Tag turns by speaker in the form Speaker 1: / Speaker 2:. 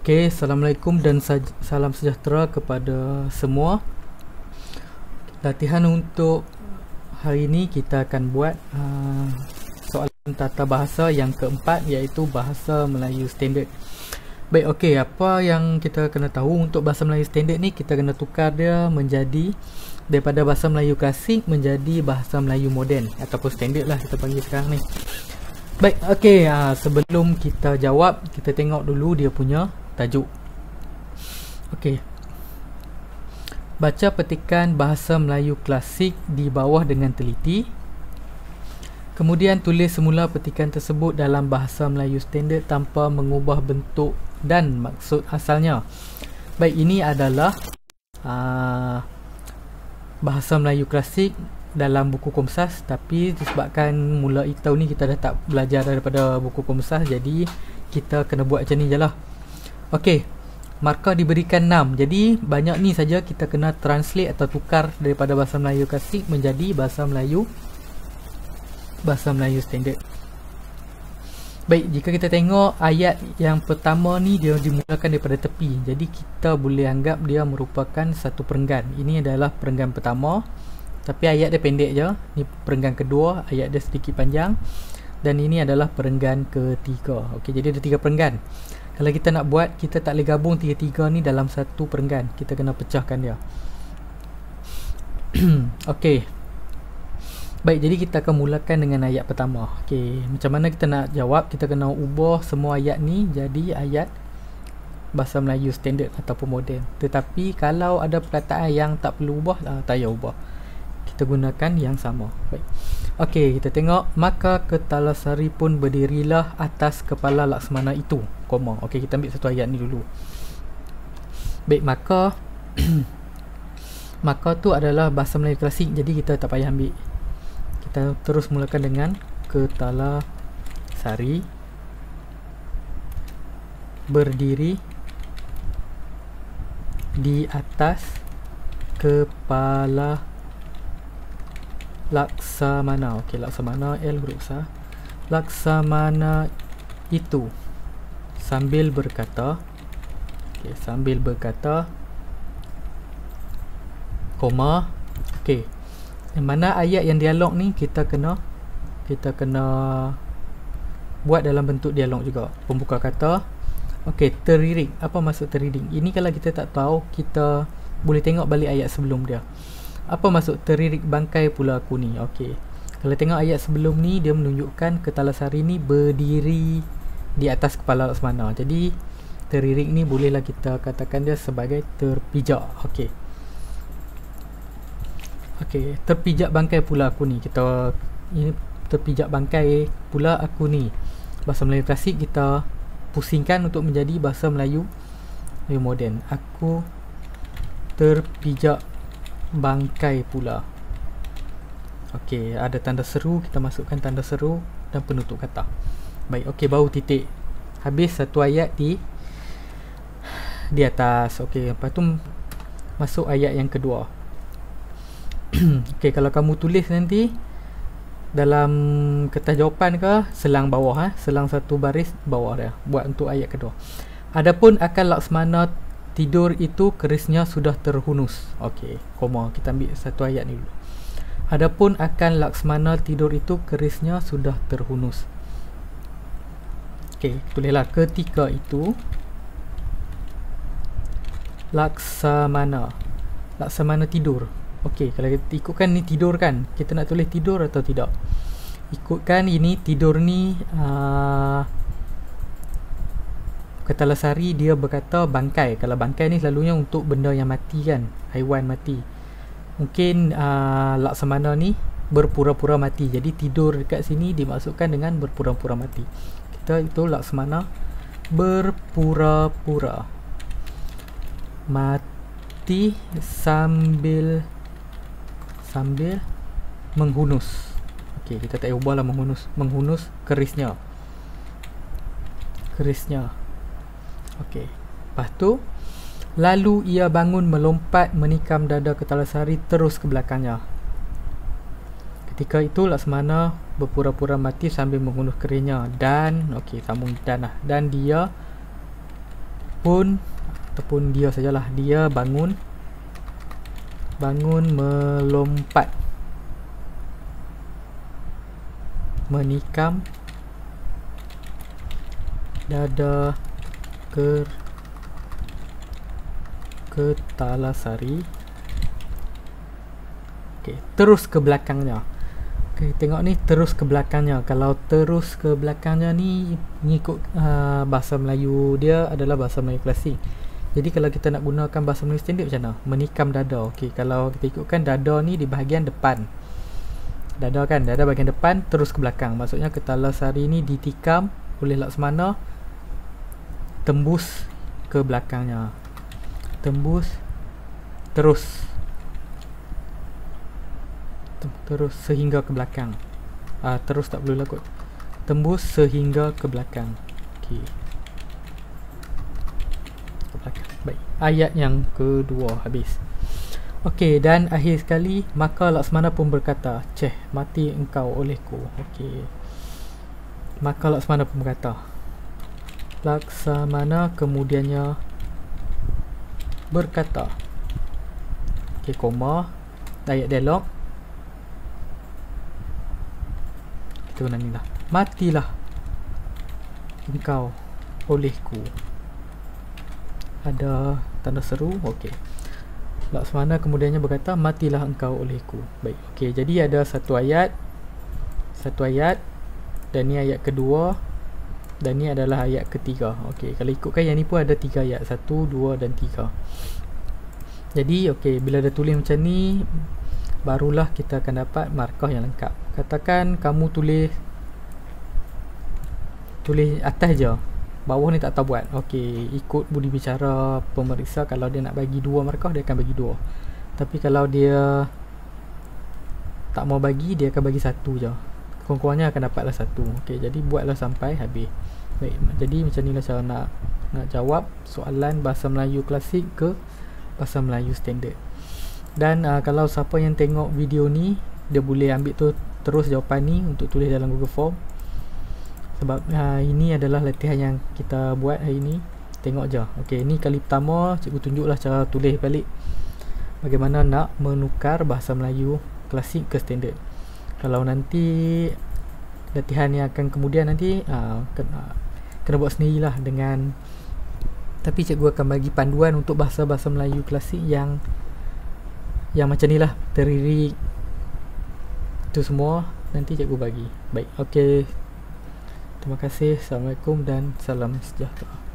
Speaker 1: Okey, Assalamualaikum dan salam sejahtera kepada semua. Latihan untuk hari ini kita akan buat soalan tata bahasa yang keempat, iaitu bahasa Melayu standard. Baik, okey, apa yang kita kena tahu untuk bahasa Melayu standard ni, kita kena tukar dia menjadi daripada bahasa Melayu klasik menjadi bahasa Melayu moden ataupun standard lah kita panggil sekarang ni. Baik, okey, sebelum kita jawab, kita tengok dulu dia punya tajuk. Okey. Baca petikan bahasa Melayu klasik di bawah dengan teliti. Kemudian tulis semula petikan tersebut dalam bahasa Melayu standard tanpa mengubah bentuk dan maksud asalnya. Baik, ini adalah bahasa Melayu klasik dalam buku Komsas, tapi disebabkan mula tahun ni kita dah tak belajar daripada buku Komsas, jadi kita kena buat macam ni je lah. Okey, markah diberikan 6. Jadi banyak ni saja kita kena translate atau tukar daripada bahasa Melayu klasik menjadi bahasa Melayu standard. Baik, jika kita tengok ayat yang pertama ni, dia dimulakan daripada tepi, jadi kita boleh anggap dia merupakan satu perenggan. Ini adalah perenggan pertama, tapi ayat dia pendek je. Ni perenggan kedua, ayat dia sedikit panjang, dan ini adalah perenggan ketiga. Okey, jadi ada 3 perenggan. Kalau kita nak buat, kita tak boleh gabung 3-3 ni dalam satu perenggan, kita kena pecahkan dia. Okey. Baik, jadi kita akan mulakan dengan ayat pertama. Okey, macam mana kita nak jawab? Kita kena ubah semua ayat ni jadi ayat bahasa Melayu standard ataupun moden. Tetapi kalau ada perkataan yang tak perlu ubah, tak payah ubah, kita gunakan yang sama. Baik. Okey, kita tengok. Maka Ketalasari pun berdirilah atas kepala Laksmana itu, koma. Okey, kita ambil satu ayat ni dulu. Baik, maka maka tu adalah bahasa Melayu klasik, jadi kita tak payah ambil. Kita terus mulakan dengan Ketalasari berdiri di atas kepala Laksamana. Okey, Laksamana, L huruf besar. Laksamana itu, sambil berkata, okey, sambil berkata, koma. Okey, yang mana ayat yang dialog ni kita kena buat dalam bentuk dialog juga. Pembuka kata. Okey, teriring. Apa maksud teriring? Ini kalau kita tak tahu, kita boleh tengok balik ayat sebelum dia. Apa maksud teririk bangkai pula aku ni? Okey, kalau tengok ayat sebelum ni, dia menunjukkan Ketalasari ni berdiri di atas kepala Laksmana. Jadi teririk ni bolehlah kita katakan dia sebagai terpijak. Okey, okey, terpijak bangkai pula aku ni. Kita ini terpijak bangkai pula aku ni. Bahasa Melayu klasik kita pusingkan untuk menjadi bahasa Melayu moden. Aku terpijak bangkai pula. Okey, ada tanda seru, kita masukkan tanda seru dan penutup kata. Baik, okey, baru titik. Habis satu ayat di atas. Okey, lepas tu masuk ayat yang kedua. Okey, kalau kamu tulis nanti dalam kertas jawapan ke, selang bawah, selang satu baris bawah dia, buat untuk ayat kedua. Adapun akan Laksmana tidur itu kerisnya sudah terhunus. Okey, koma. Kita ambil satu ayat ni dulu. Adapun akan Laksmana tidur itu kerisnya sudah terhunus. Okey, tulislah ketika itu Laksamana tidur. Okey, kalau kita ikutkan ni tidur kan, kita nak tulis tidur atau tidak? Ikutkan ini tidur ni, Ketalasari dia berkata bangkai. Kalau bangkai ni selalunya untuk benda yang mati kan, haiwan mati. Mungkin Laksamana ni berpura-pura mati, jadi tidur dekat sini dimasukkan dengan berpura-pura mati. Kita itu Laksamana berpura-pura mati sambil menghunus. Okey, kita tak ubah lah menghunus kerisnya. Okey, lepas tu lalu ia bangun melompat menikam dada Ketalasari terus ke belakangnya. Ketika itu Laksmana berpura-pura mati sambil menghunus kerisnya dan, okey, sambung dan lah, dan dia ataupun dia sajalah, dia bangun melompat, menikam dada ke Talasari. Okey, terus ke belakangnya. Okey, tengok ni, terus ke belakangnya. Kalau terus ke belakangnya ni mengikut bahasa Melayu dia adalah bahasa Melayu klasik. Jadi kalau kita nak gunakan bahasa Melayu standard macam mana? Menikam dada. Okey, kalau kita ikutkan dada ni di bahagian depan. Dada kan, dada bahagian depan terus ke belakang. Maksudnya ke Talasari ni ditikam oleh Laksmana, tembus ke belakangnya. Tembus terus sehingga ke belakang. Terus tak perlu lah kot. Tembus sehingga ke belakang. Okey. Ke belakang. Baik. Ayat yang kedua habis. Okey, dan akhir sekali, maka Laksmana pun berkata, "Ceh, mati engkau olehku." Okey. Maka Laksmana pun berkata. Laksamana kemudiannya berkata. Okey, koma. Ayat dialog. Kita guna ni lah. Matilah engkau olehku. Ada tanda seru. Okey. Laksmana kemudiannya berkata, matilah engkau olehku. Baik. Okey, jadi ada satu ayat, dan ni ayat kedua, dan ni adalah ayat ketiga. Okey, kalau ikutkan yang ni pun ada 3 ayat, 1, 2 dan 3. Jadi okey, bila dah tulis macam ni, barulah kita akan dapat markah yang lengkap. Katakan kamu tulis atas je, bawah ni tak tahu buat. Okey, ikut budi bicara pemeriksa, kalau dia nak bagi 2 markah, dia akan bagi 2. Tapi kalau dia tak mau bagi, dia akan bagi 1 je. Kurang-kurangnya akan dapatlah 1. Okey, jadi buatlah sampai habis. Baik, jadi macam inilah cara nak jawab soalan bahasa Melayu klasik ke bahasa Melayu standard. Dan kalau siapa yang tengok video ni, dia boleh ambil tu terus jawapan ni untuk tulis dalam Google Form. Sebab ini adalah latihan yang kita buat hari ni. Tengok je. Okey, ni kali pertama cikgu tunjuklah cara tulis balik bagaimana nak menukar bahasa Melayu klasik ke standard. Kalau nanti latihan yang akan kemudian nanti kena buat sendirilah dengan, tapi cikgu akan bagi panduan untuk bahasa-bahasa Melayu klasik yang macam ni lah, terdiri itu semua nanti cikgu bagi. Baik, okey. Terima kasih. Assalamualaikum dan salam sejahtera.